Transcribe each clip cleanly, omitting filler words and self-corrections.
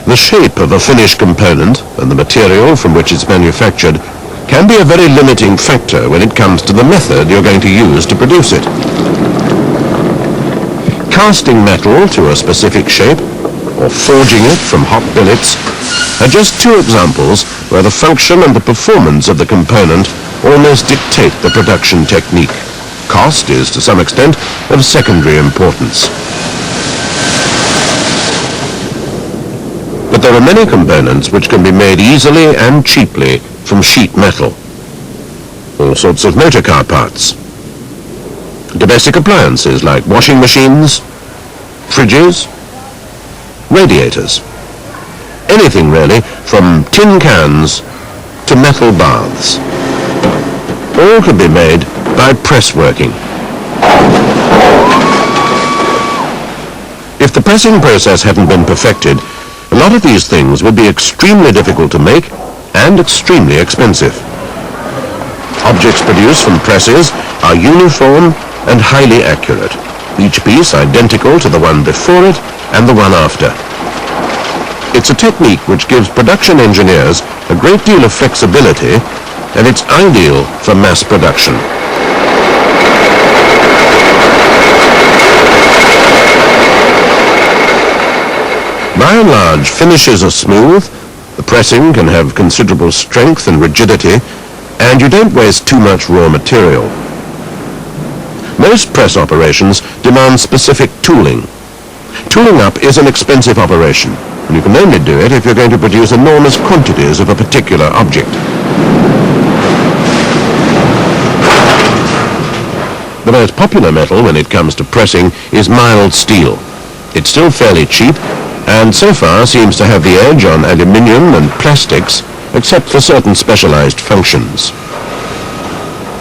The shape of a finished component and the material from which it's manufactured can be a very limiting factor when it comes to the method you're going to use to produce it. Casting metal to a specific shape or forging it from hot billets are just two examples where the function and the performance of the component almost dictate the production technique. Cost is, to some extent, of secondary importance. But there are many components which can be made easily and cheaply from sheet metal. All sorts of motor car parts. Domestic appliances like washing machines, fridges, radiators. Anything really, from tin cans to metal baths. All can be made by press working. If the pressing process hadn't been perfected, a lot of these things would be extremely difficult to make and extremely expensive. Objects produced from presses are uniform and highly accurate, each piece identical to the one before it and the one after. It's a technique which gives production engineers a great deal of flexibility, and it's ideal for mass production. By and large, finishes are smooth, the pressing can have considerable strength and rigidity, and you don't waste too much raw material. Most press operations demand specific tooling. Tooling up is an expensive operation, and you can only do it if you're going to produce enormous quantities of a particular object. The most popular metal when it comes to pressing is mild steel. It's still fairly cheap, and so far seems to have the edge on aluminium and plastics, except for certain specialized functions.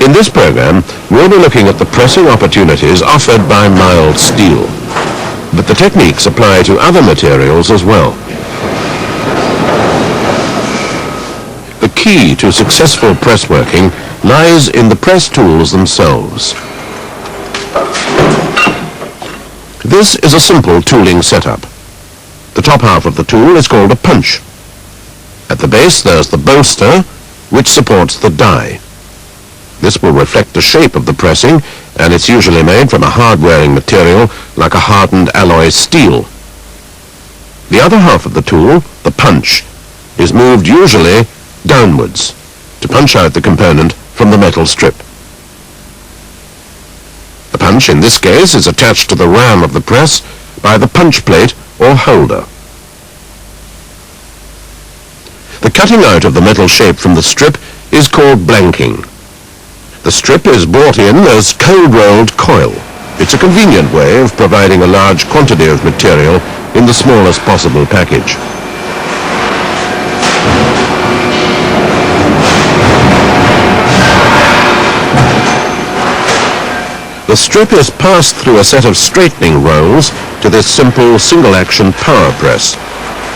In this program, we'll be looking at the pressing opportunities offered by mild steel, but the techniques apply to other materials as well. The key to successful press working lies in the press tools themselves. This is a simple tooling setup. The top half of the tool is called a punch. At the base there's the bolster, which supports the die. This will reflect the shape of the pressing, and it's usually made from a hard-wearing material like a hardened alloy steel. The other half of the tool, the punch, is moved usually downwards to punch out the component from the metal strip. The punch in this case is attached to the ram of the press by the punch plate or holder. The cutting out of the metal shape from the strip is called blanking. The strip is brought in as cold-rolled coil. It's a convenient way of providing a large quantity of material in the smallest possible package. The strip is passed through a set of straightening rolls to this simple single-action power press,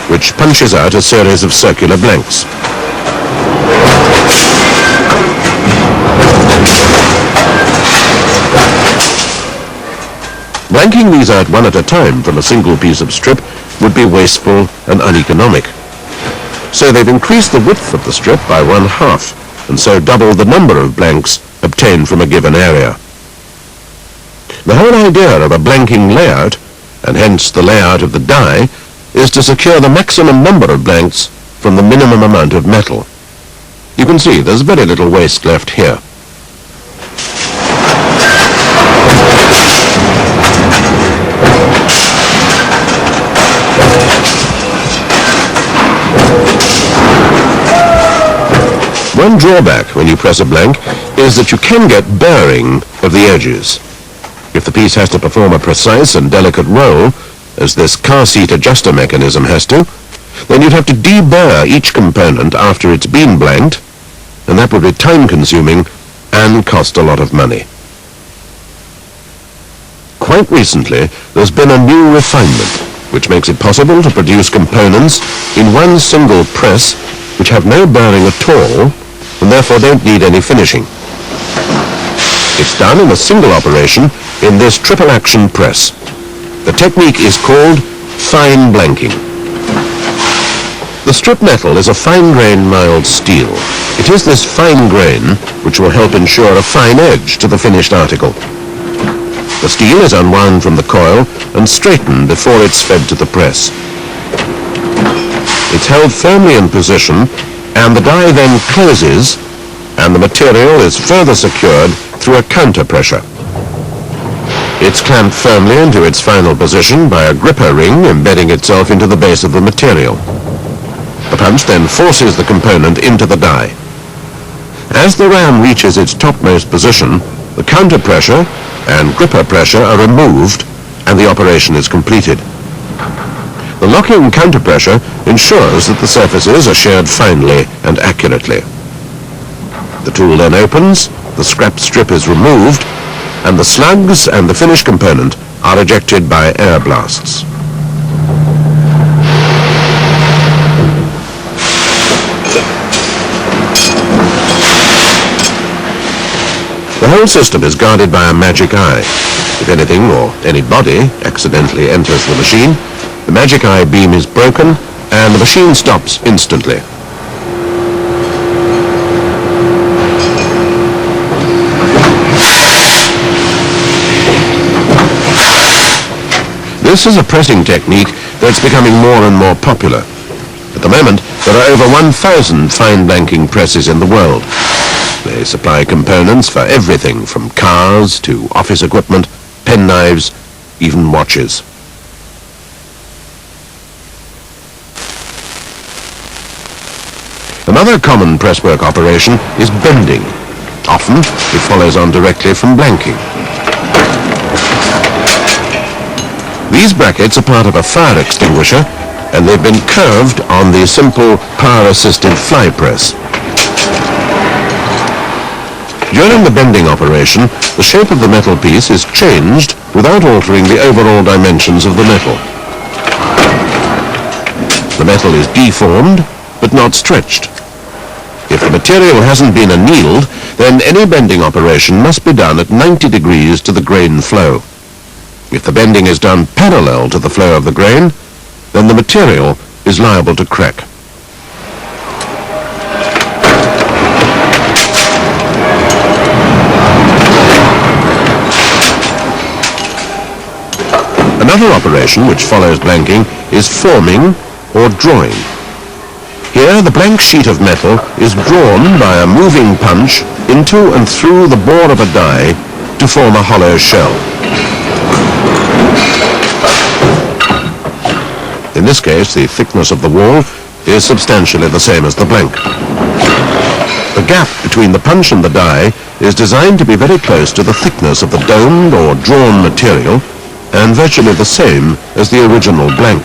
which punches out a series of circular blanks. Blanking these out one at a time from a single piece of strip would be wasteful and uneconomic. So they've increased the width of the strip by 1/2, and so doubled the number of blanks obtained from a given area. The whole idea of a blanking layout, and hence the layout of the die, is to secure the maximum number of blanks from the minimum amount of metal. You can see there's very little waste left here. One drawback when you press a blank is that you can get burring of the edges. If the piece has to perform a precise and delicate roll, as this car seat adjuster mechanism has to, Then you'd have to deburr each component after it's been blanked, and that would be time-consuming and cost a lot of money. Quite recently, there's been a new refinement, which makes it possible to produce components in one single press which have no burring at all, and therefore don't need any finishing. It's done in a single operation in this triple-action press. The technique is called fine blanking. The strip metal is a fine-grained mild steel. It is this fine grain which will help ensure a fine edge to the finished article. The steel is unwound from the coil and straightened before it's fed to the press. It's held firmly in position, and the die then closes, and the material is further secured through a counter pressure. It's clamped firmly into its final position by a gripper ring embedding itself into the base of the material. The punch then forces the component into the die. As the ram reaches its topmost position, the counter pressure and gripper pressure are removed and the operation is completed. The locking counter pressure ensures that the surfaces are sheared finely and accurately. The tool then opens, the scrap strip is removed, and the slugs and the finished component are ejected by air blasts. The whole system is guarded by a magic eye. If anything or anybody accidentally enters the machine, the magic eye beam is broken and the machine stops instantly. This is a pressing technique that's becoming more and more popular. At the moment, there are over 1,000 fine blanking presses in the world. They supply components for everything from cars to office equipment, penknives, even watches. Another common presswork operation is bending. Often, it follows on directly from blanking. These brackets are part of a fire extinguisher, and they've been curved on the simple power-assisted fly press. During the bending operation, the shape of the metal piece is changed without altering the overall dimensions of the metal. The metal is deformed, but not stretched. If the material hasn't been annealed, then any bending operation must be done at 90 degrees to the grain flow. If the bending is done parallel to the flow of the grain, then the material is liable to crack. Another operation which follows blanking is forming or drawing. Here the blank sheet of metal is drawn by a moving punch into and through the bore of a die to form a hollow shell. In this case, the thickness of the wall is substantially the same as the blank. The gap between the punch and the die is designed to be very close to the thickness of the domed or drawn material and virtually the same as the original blank.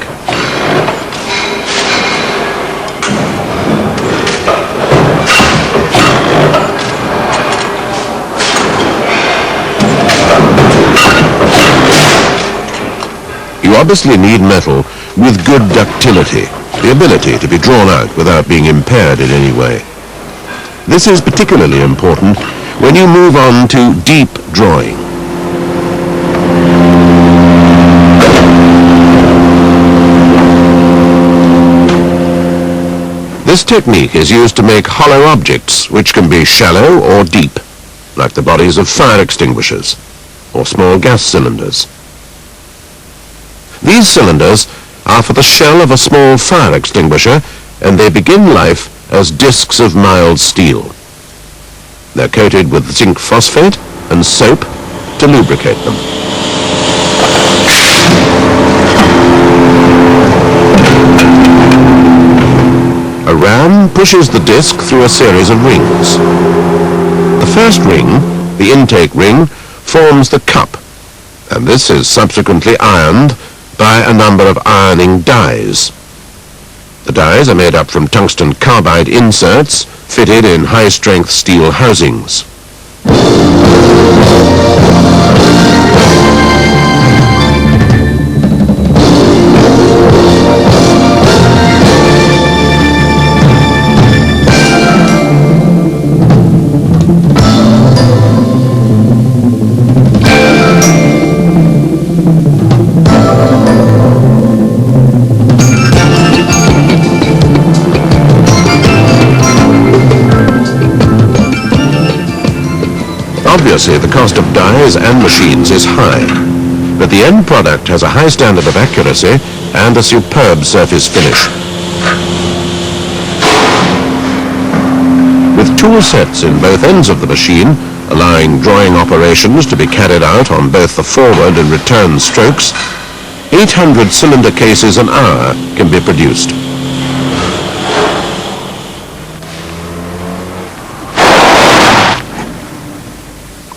You obviously need metal with good ductility, the ability to be drawn out without being impaired in any way. This is particularly important when you move on to deep drawing. This technique is used to make hollow objects which can be shallow or deep, like the bodies of fire extinguishers or small gas cylinders. These cylinders are for the shell of a small fire extinguisher, and they begin life as discs of mild steel. They're coated with zinc phosphate and soap to lubricate them. A ram pushes the disc through a series of rings. The first ring, the intake ring, forms the cup, and this is subsequently ironed by a number of ironing dies. The dies are made up from tungsten carbide inserts fitted in high-strength steel housings. Obviously, the cost of dies and machines is high, but the end product has a high standard of accuracy and a superb surface finish. With tool sets in both ends of the machine, allowing drawing operations to be carried out on both the forward and return strokes, 800 cylinder cases an hour can be produced.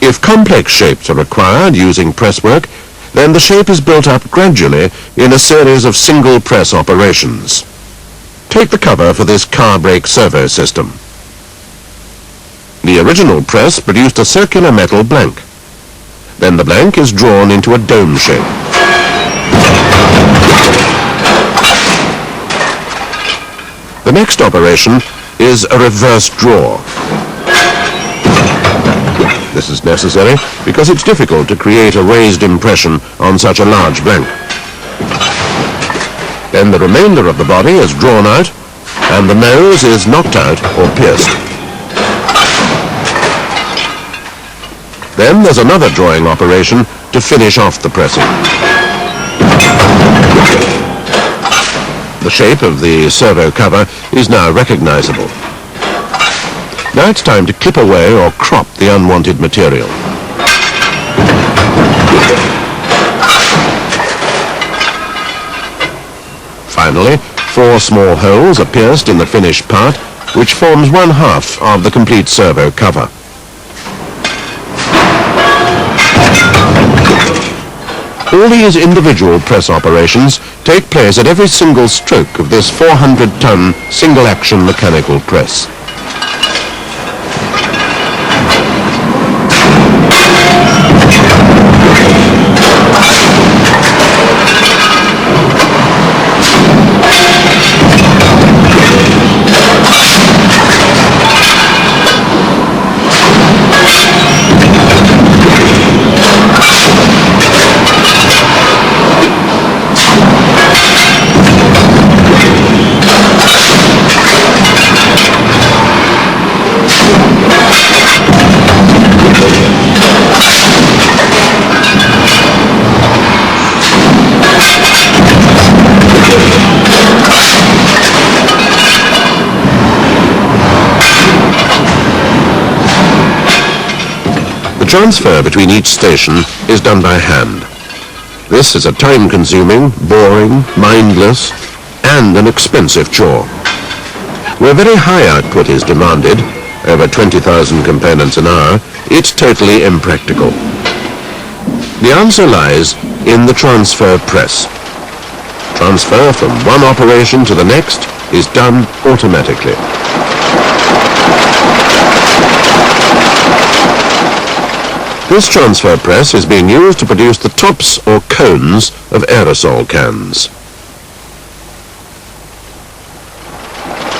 If complex shapes are required using presswork, then the shape is built up gradually in a series of single press operations. Take the cover for this car brake servo system. The original press produced a circular metal blank. Then the blank is drawn into a dome shape. The next operation is a reverse draw. This is necessary because it's difficult to create a raised impression on such a large blank. Then the remainder of the body is drawn out and the nose is knocked out or pierced. Then there's another drawing operation to finish off the pressing. The shape of the servo cover is now recognizable. Now it's time to clip away or crop the unwanted material. Finally, 4 small holes are pierced in the finished part, which forms 1/2 of the complete servo cover. All these individual press operations take place at every single stroke of this 400-ton single-action mechanical press. The transfer between each station is done by hand. This is a time-consuming, boring, mindless, and an expensive chore. Where very high output is demanded, over 20,000 components an hour, it's totally impractical. The answer lies in the transfer press. Transfer from one operation to the next is done automatically. This transfer press is being used to produce the tops or cones of aerosol cans.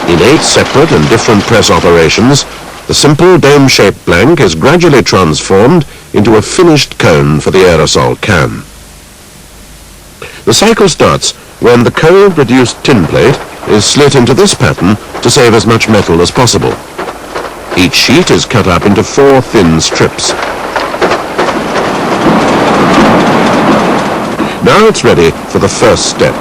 In 8 separate and different press operations, the simple dome-shaped blank is gradually transformed into a finished cone for the aerosol can. The cycle starts when the cold-reduced tin plate is slit into this pattern to save as much metal as possible. Each sheet is cut up into 4 thin strips. Now it's ready for the first step.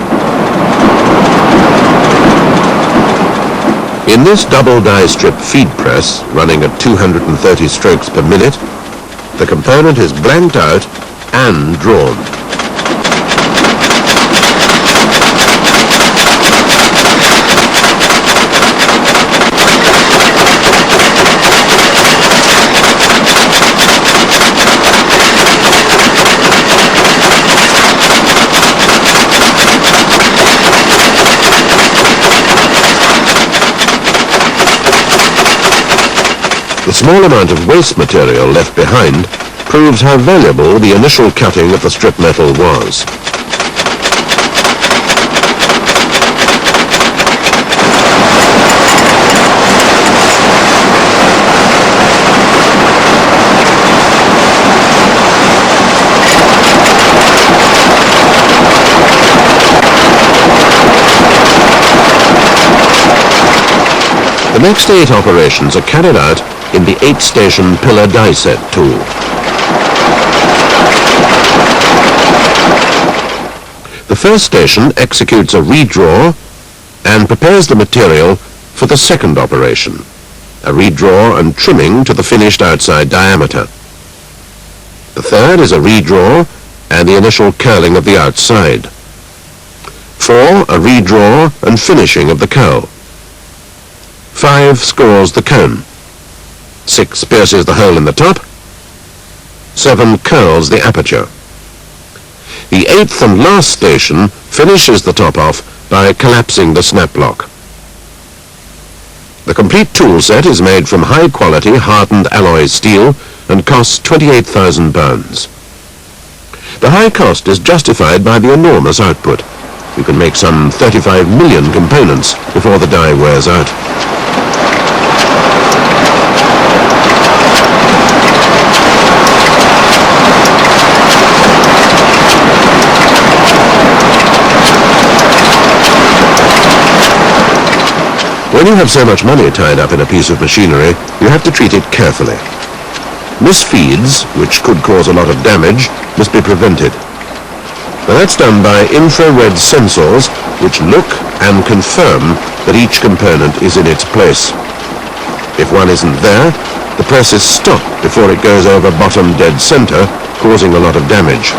In this double die strip feed press, running at 230 strokes per minute, the component is blanked out and drawn. The small amount of waste material left behind proves how valuable the initial cutting of the strip metal was. The next 8 operations are carried out in the 8-station pillar die set tool. The first station executes a redraw and prepares the material for the second operation, a redraw and trimming to the finished outside diameter. The third is a redraw and the initial curling of the outside. 4, a redraw and finishing of the cowl. 5 scores the cone. 6 pierces the hole in the top. 7 curls the aperture. The 8th and last station finishes the top off by collapsing the snap block. The complete tool set is made from high-quality hardened alloy steel and costs £28,000. The high cost is justified by the enormous output. You can make some 35 million components before the die wears out. When you have so much money tied up in a piece of machinery, you have to treat it carefully. Misfeeds, which could cause a lot of damage, must be prevented. Now that's done by infrared sensors which look and confirm that each component is in its place. If one isn't there, the press is stopped before it goes over bottom dead center, causing a lot of damage.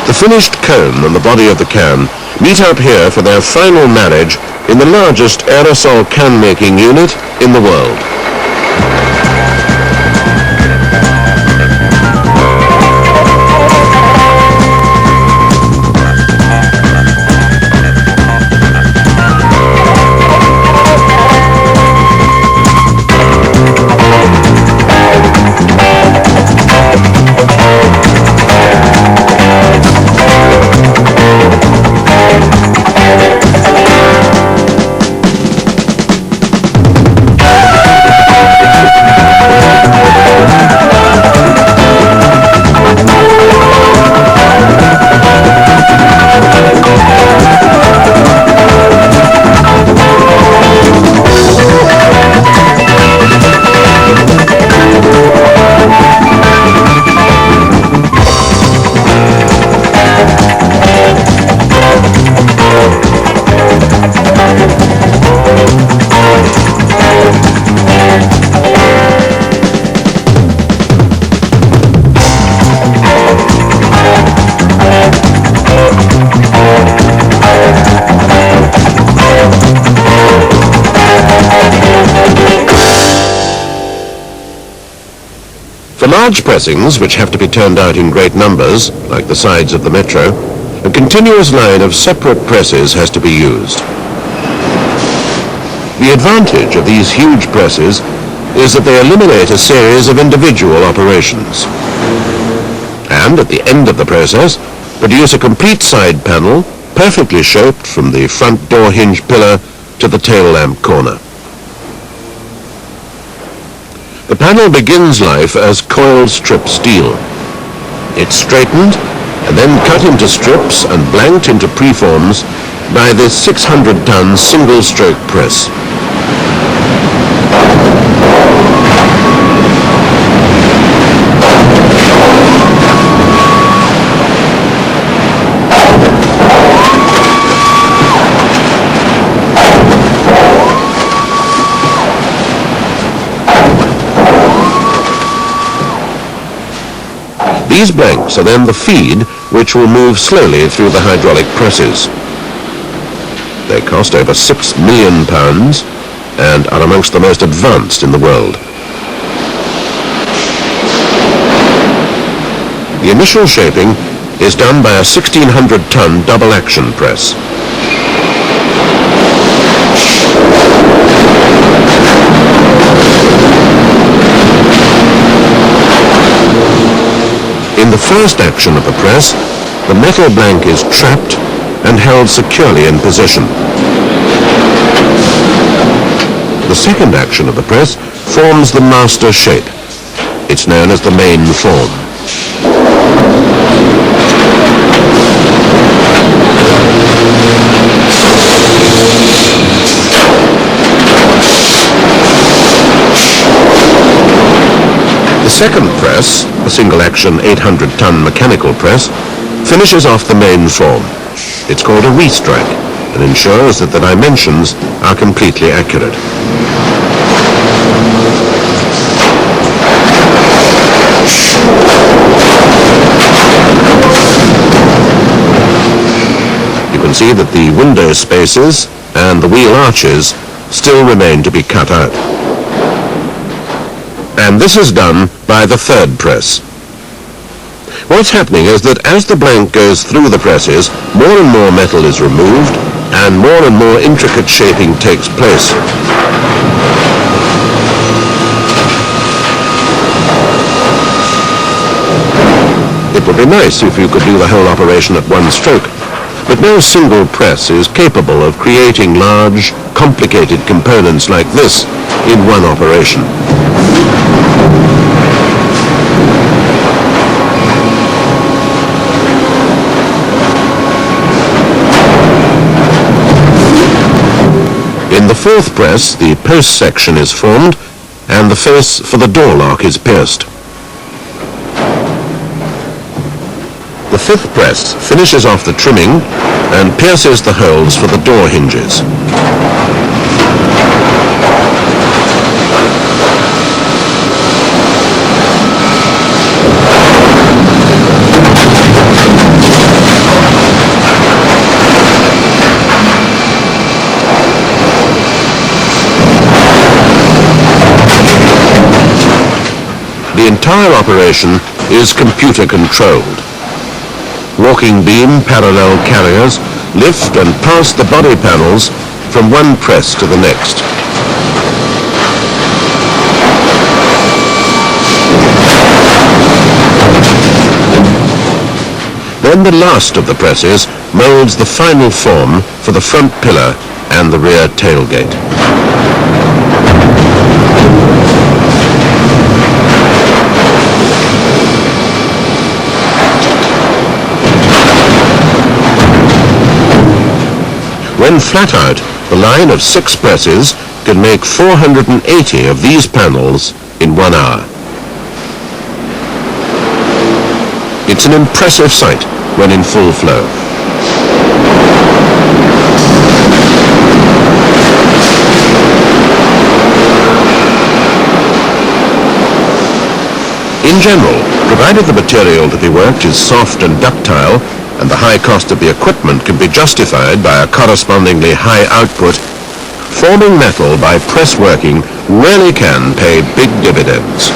The finished cone and the body of the can meet up here for their final marriage in the largest aerosol can-making unit in the world. For large pressings, which have to be turned out in great numbers, like the sides of the Metro, a continuous line of separate presses has to be used. The advantage of these huge presses is that they eliminate a series of individual operations, and at the end of the process produce a complete side panel perfectly shaped from the front door hinge pillar to the tail lamp corner. The panel begins life as coiled strip steel. It's straightened and then cut into strips and blanked into preforms by this 600-ton single-stroke press. These blanks are then the feed, which will move slowly through the hydraulic presses. They cost over £6 million and are amongst the most advanced in the world. The initial shaping is done by a 1,600-ton double-action press. In the first action of the press, the metal blank is trapped and held securely in position. The second action of the press forms the master shape. It's known as the main form. The second press, a single-action 800-ton mechanical press, finishes off the main form. It's called a restrike and ensures that the dimensions are completely accurate. You can see that the window spaces and the wheel arches still remain to be cut out. And this is done by the third press. What's happening is that as the blank goes through the presses, more and more metal is removed and more intricate shaping takes place. It would be nice if you could do the whole operation at one stroke, but no single press is capable of creating large, complicated components like this in one operation. In the fourth press, the post section is formed and the face for the door lock is pierced. The fifth press finishes off the trimming and pierces the holes for the door hinges. The entire operation is computer controlled. Walking beam parallel carriers lift and pass the body panels from one press to the next. Then the last of the presses molds the final form for the front pillar and the rear tailgate. When flat out, the line of 6 presses can make 480 of these panels in 1 hour. It's an impressive sight when in full flow. In general, provided the material to be worked is soft and ductile, and the high cost of the equipment can be justified by a correspondingly high output, forming metal by press working really can pay big dividends.